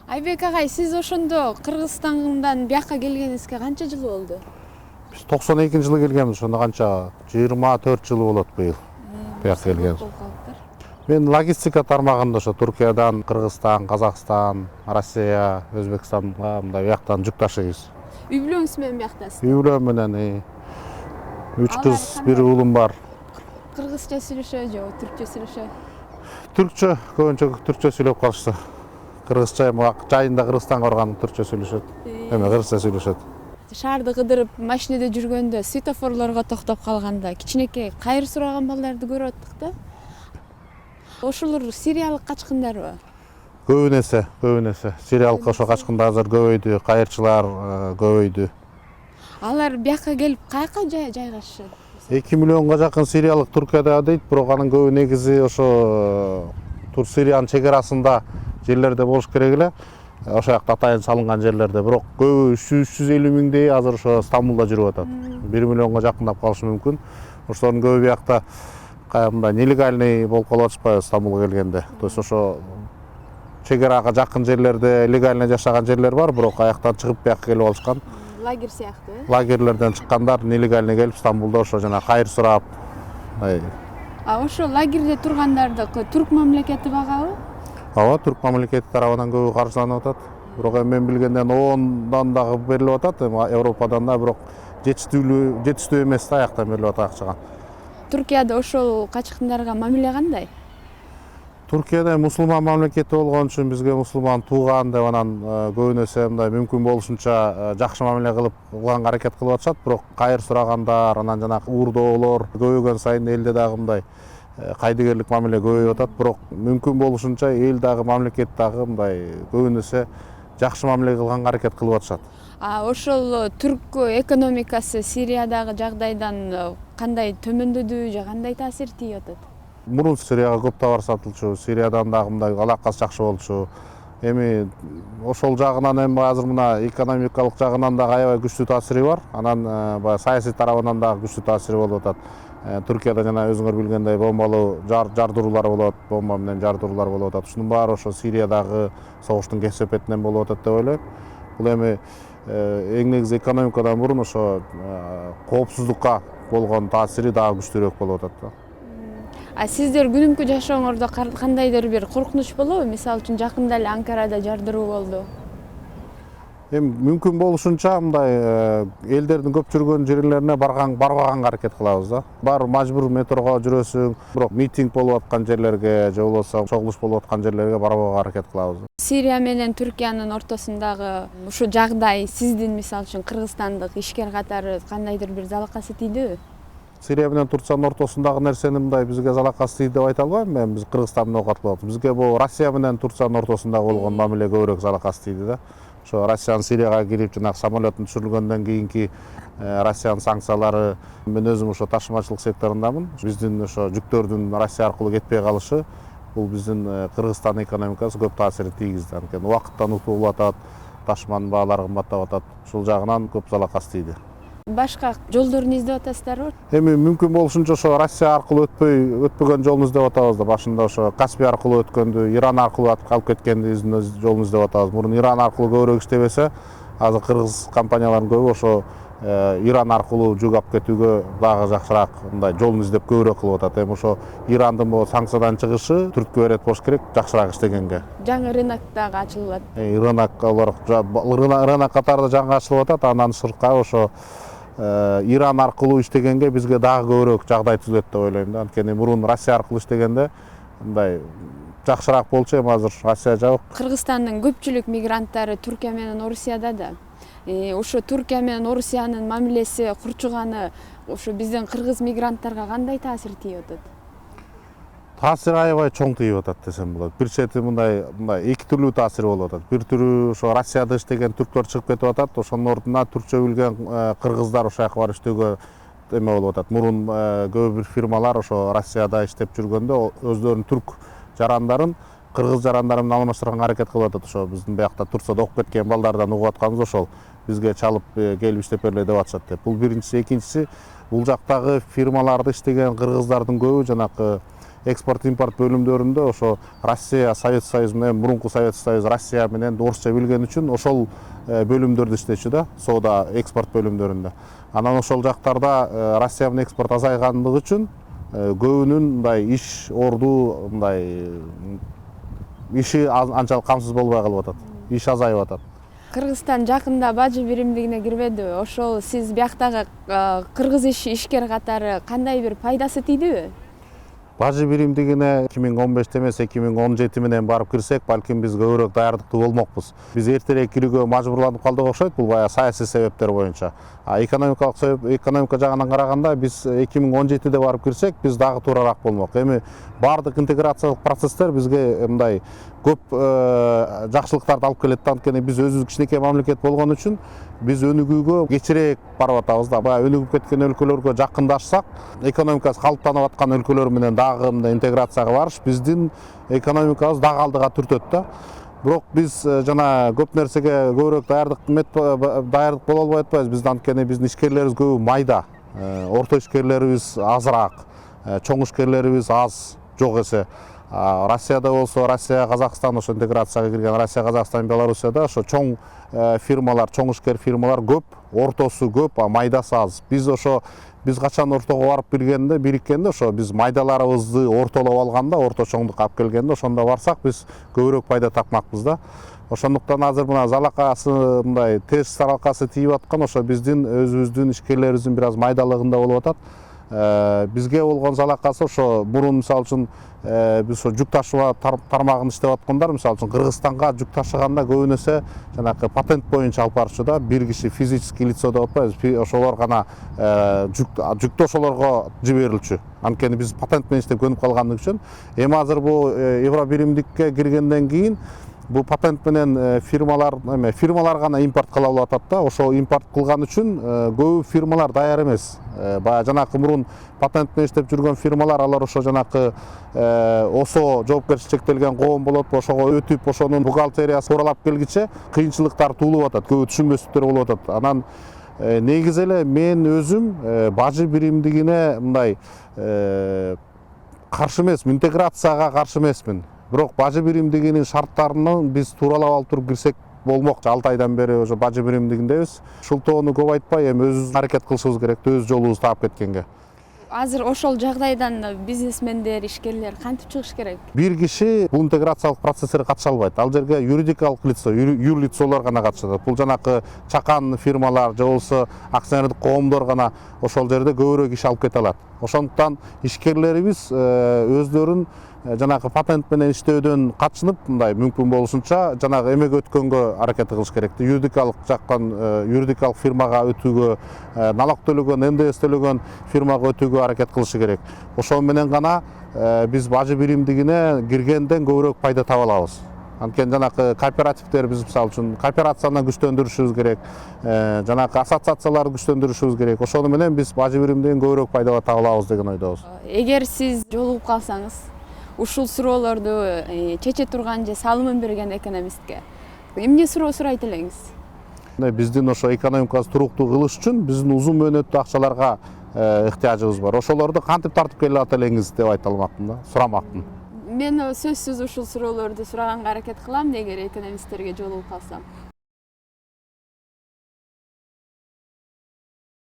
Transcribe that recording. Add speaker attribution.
Speaker 1: Айбек агай, сиз ошондо Кыргызстандан бияка келгениңизге канча жыл болду?
Speaker 2: Biz 92-жылы келгенбиз, ошондо канча 24 жылы болот быйыл. Бияка келгенбиз. Мен логистика тармагында ошо Түркиядан, Кыргызстан, Казакстан, Россия, Өзбекстанга мындай бияктан жүк ташыйбыз.
Speaker 1: Үй бүлөңүз менен биякдасыз?
Speaker 2: Үй бүлөм менен 3 кыз, 1 уулум бар.
Speaker 1: Кыргызча сүйлөшөбү же түркчө сүйлөшөбү?
Speaker 2: Түркчө, көбүнчө түркчө сүйлөп калышты. Кыргызча жайында Кыргызстанга барганда түркчө сүйлөшөт. Эми кыргызча сүйлөшөт.
Speaker 1: Шаарды кыдырып машинеде жүргөндө светофорлорго токтоп калганда кичинекей кайыр сураган балдарды көрүп аттык да. Ошолор сириялык качкындарбы?
Speaker 2: Көбүнесе. Сириялык ошо качкындар азыр көбөйдү, кайырчылар көбөйдү.
Speaker 1: Алар бияка келип каяка жайгашышат?
Speaker 2: 2 миллионго жакын сириялык Түркияда дейт, бирок анын көбү негизи ошо Сириянын чекарасында жерлерде болуш керек эле. Ошол жакта атайын салынган жерлерде, бирок көбү 350 миңдей азыр ошо Стамбулда жүрүп атат. 1 миллионго жакындап калышы мүмкүн. Ошолордун көбү биякта каямда нелегальный болуп калып атышпайбы Стамбулга келгенде. То есть ошо чек арага жакын жерлерде легально жашаган жерлер бар, бирок аяктан чыгып бияка келип алышкан.
Speaker 1: Лагерь сыяктуу,
Speaker 2: Лагерлерден чыккандар нелегально келип Стамбулда ошо жана кайыр сурап.
Speaker 1: Ошо лагерде тургандарды түрк мамлекети багабы?
Speaker 2: Ооба, түрк мамлекети тарабынан көбү каржыланып атат. Бирок мен билгенден ООНдан дагы берилип атат, Европадан да, бирок жетиштүү эмес да аяктан берилип атат акчага.
Speaker 1: Түркияда ошол качкындарга мамиле кандай?
Speaker 2: Түркияда мусулман мамлекети болгон үчүн бизге мусулман тууган деп анан көбүнесе мындай мүмкүн болушунча жакшы мамиле кылганга аракет кылып атышат, бирок кайыр сурагандар, анан жанагы уурдоолор көбөйгөн сайын элде дагы мындай кайдыгерлик мамиле көбөйүп атат, бирок мүмкүн болушунча эл дагы мамлекет дагы мындай көбүнесе жакшы мамиле кылганга аракет кылып атышат.
Speaker 1: Ошол түрк экономикасы Сириядагы жагдайдан кандай төмөндөдү же кандай таасир тийип атат?
Speaker 2: Мурун Сирияга көп товар сатылчу, Сириядан дагы мындай алакасы жакшы болчу. Эми ошол жагынан эми азыр мына экономикалык жагынан дагы аябай күчтүү таасири бар. Анан баягы саясий тарабынан дагы күчтүү таасири болуп атат. Түркияда жана өзүңөр билгендей бомбалуу жардыруулар болот, бомба менен жардыруулар болуп атат. Ушунун баары ошо Сириядагы согуштун кесепетинен болуп атат деп ойлойм. Бул эми эң негизи экономикадан мурун ошо коопсуздукка болгон таасири дагы күчтүүрөөк болуп атат.
Speaker 1: Сиздер күнүмкү жашооңордо кандайдыр бир коркунуч болобу? Мисалы үчүн жакында эле Анкарада жардыруу болду.
Speaker 2: Эми мүмкүн болушунча мындай элдердин көп жүргөн жерлерине барбаганга аракет кылабыз да. Бар мажбур метрого жүрөсүң, бирок митинг болуп аткан жерлерге же болбосо чогулуш болуп аткан жерлерге барбаганга аракет кылабыз.
Speaker 1: Сирия менен Түркиянын ортосундагы ушу жагдай сиздин мисалы үчүн кыргызстандык ишкер катары кандайдыр бир залакасы тийдиби?
Speaker 2: Сирия менен Турциянын ортосундагы нерсени мындай бизге залакасы тийди деп айта албайм. Мен биз Кыргызстан менен катылып атабыз. Бизге бул Россия менен Турциянын ортосунда болгон мамиле көбүрөөк залакасы тийди да. Ошо Россиянын Сирияга кирип жанагы самолеттун түшүрүлгөндөн кийинки Россиянын санкциялары, мен өзүм ошо ташымачылык секторундамын. Биздин ошо жүктөрдүн Россия аркылуу кетпей калышы бул биздин Кыргызстан экономикасы көп таасирин тийгизди. Анткени убакыттан утулуп атат, ташыманын баалары кымбаттап атат. Ушул жагынан көп залакасы тийди.
Speaker 1: Башка жолдорун издеп атасыздарбы?
Speaker 2: Эми мүмкүн болушунча ошо Россия аркылуу өтпөгөн жолун издеп атабыз да. Башында ошо Каспий аркылуу өткөндү, Иран аркылуу алып кеткенди жолун издеп атабыз. Мурун Иран аркылуу көбүрөөк иштебесе, азыр кыргыз компаниялардын көбү ошо Иран аркылуу жүк алып кетүүгө дагы жакшыраак мындай жолун издеп көбүрөөк кылып атат. Эми ошо Ирандын бул санкциядан чыгышы түрткү берет болуш керек жакшыраак иштегенге.
Speaker 1: Жаңы рынок дагы ачылып атат.
Speaker 2: Рынок катарында жаңы ачылып атат, андан сырткары ошо Иран аркылуу иштегенге бизге дагы көбүрөөк жагдай түзүлөт деп ойлойм да. Анткени мурун Россия аркылуу иштегенде мындай жакшыраак болчу, эми азыр Россия жабык.
Speaker 1: Кыргызстандын көпчүлүк мигранттары Түркия менен Орусияда да. Ошо Түркия менен Орусиянын мамилеси курчуганы ошо биздин кыргыз мигранттарга кандай таасир тийип атат?
Speaker 2: Таасири аябай чоң тийип атат десем болот. Бир чети мындай эки түрлүү таасири болуп атат. Бир түрү ошо Россияда иштеген түрктөр чыгып кетип атат, ошонун ордуна түркчө билген кыргыздар ошол жака барып иштөөгө эме болуп атат. Мурун көп бир фирмалар ошо Россияда иштеп жүргөндө өздөрүнүн түрк жарандарын кыргыз жарандары менен алмаштырганга аракет кылып атат. Ошо биздин биякта Турцияда окуп кеткен балдардан угуп атканыбыз ошол. Бизге чалып келип иштеп бергиле деп атышат деп. Бул биринчиси, экинчиси бул жактагы фирмаларда иштеген кыргыздардын көбү жанакы экспорт импорт бөлүмдөрүндө ошо Россия Совет Союзу менен мурунку Совет Союзу Россия менен орусча билген үчүн ошол бөлүмдөрдө иштечү да, соода экспорт бөлүмдөрүндө. Анан ошол жактарда Россия менен экспорт азайгандыгы үчүн көбүнүн мындай иш орду мындай иши анчалык камсыз болбой калып атат. Иш азайып атат.
Speaker 1: Кыргызстан жакында бажы биримдигине кирбедиби? Ошол сиз бияктагы кыргыз ишкер катары кандай бир пайдасы тийдиби?
Speaker 2: Бажы биримдигине 2015 эмес 2017 менен барып кирсек, балким биз көбүрөөк даярдыктуу болмокпуз. Биз эртерээк кирүүгө мажбурланып калдык окшойт, бул баягы саясий себептер боюнча. Экономика жагынан караганда биз 2017-де барып кирсек, биз дагы туурараак болмок. Эми баардык интеграциялык процесстер бизге мындай көп жакшылыктарды алып келет да. Анткени биз өзүбүз кичинекей мамлекет болгон үчүн биз өнүгүүгө кечирээк барып атабыз да. Баягы өнүгүп кеткен өлкөлөргө жакындашсак, экономикасы калыптанып аткан өлкөлөр менен дагы интеграцияга барыш биздин экономикабыз дагы алдыга түртөт да. Бирок биз жана көп нерсеге көбүрөөк даярдык боло албай атпайбыз. Биздин анткени биздин ишкерлерибиз көбү майда, орто ишкерлерибиз азыраак, чоң ишкерлерибиз аз, жок эсе. Россияда болсо, Россия, Казакстан ошо интеграцияга кирген Россия, Казакстан, Белоруссияда ошо чоң фирмалар, чоң ишкер фирмалар көп, ортосу көп, майдасы аз. Биз качан ортого барып бириккенде ошо биз майдаларыбызды ортолоп алганда, орто чоңдукка алып келгенде, ошондо барсак биз көбүрөөк пайда тапмакпыз да. Ошондуктан азыр мына залакасы мындай терс залакасы тийип аткан ошо биздин өзүбүздүн ишкерлерибиздин бир аз майдалыгында болуп атат. Бизге болгон залакасы ошо мурун мисалы үчүн биз ошо жүк ташуу тармагында иштеп аткандар мисалы үчүн Кыргызстанга жүк ташыганда көбүн эсе жанакы патент боюнча алып барчу да. Бир киши физический лицо деп атпайбыз, ошолор гана жүктү ошолорго жиберилчү. Анткени биз патент менен иштеп көнүп калгандык үчүн эми азыр бул Евро биримдикке киргенден кийин бул патент менен фирмалар гана импорт кыла алып атат да. Ошол импорт кылган үчүн көп фирмалар даяр эмес. Баягы жанакы мурун патент менен иштеп жүргөн фирмалар, алар ошо жанакы ОСО жоопкерчиликке чектелген коом болот, ошого өтүп, ошонун бухгалтериясы оралап келгиче кыйынчылыктар туулуп атат, көбү түшүнбөстүктөр болуп атат. Анан негизи эле мен өзүм бажы биримдигине мындай каршы эмесмин, интеграцияга каршы эмесмин. Бирок бажы биримдигинин шарттарын биз тууралап алып туруп кирсек болмок. 6 айдан бери ошо бажы биримдигиндебиз. Шултоону көп айтпай, эми өзүбүз аракет кылышыбыз керек, өз жолубузду таап кеткенге.
Speaker 1: Азыр ошол жагдайдан бизнесмендер, ишкерлер кантип чыгыш керек?
Speaker 2: Бир киши бул интеграциялык процесстерге катыша албайт. Ал жерге юридикалык лицо, юрлицолор гана катышат. Бул жанакы чакан фирмалар же болбосо акционердик коомдор гана ошол жерде көбүрөөк иш алып кете алат. Ошондуктан ишкерлерибиз өздөрүн жанагы патент менен иштөөдөн качынып, мындай мүмкүн болушунча жанагы эмеге өткөнгө аракет кылыш керек. Юридикалык жактан юридикалык фирмага өтүүгө, налог төлөгөн, НДС төлөгөн фирмага өтүүгө аракет кылышы керек. Ошол менен гана биз бажы биримдигине киргенден көбүрөөк пайда таба алабыз. Анткени жанакы кооперативдер биз мисалы үчүн кооперацияны күчтөндүрүшүбүз керек, жанакы ассоциацияларды күчтөндүрүшүбүз керек. Ошону менен биз бажы биримдигин көбүрөөк пайда таба алабыз деген ойдобуз.
Speaker 1: Эгер сиз жолугуп калсаңыз, ушул суроолорду чече турган же салымын берген экономистке эмне суроо сурайт элеңиз? Биздин
Speaker 2: ошо экономикабызды туруктуу кылыш үчүн биздин узун мөөнөттүү акчаларга ыктыяжыбыз бар. Ошолорду кантип тартып келе алат элеңиз деп айта алмакмын да, сурамакмын.
Speaker 1: Мен сөзсүз ушул суроолорду сураганга аракет кылам эгер экономисттерге жолугуп калсам.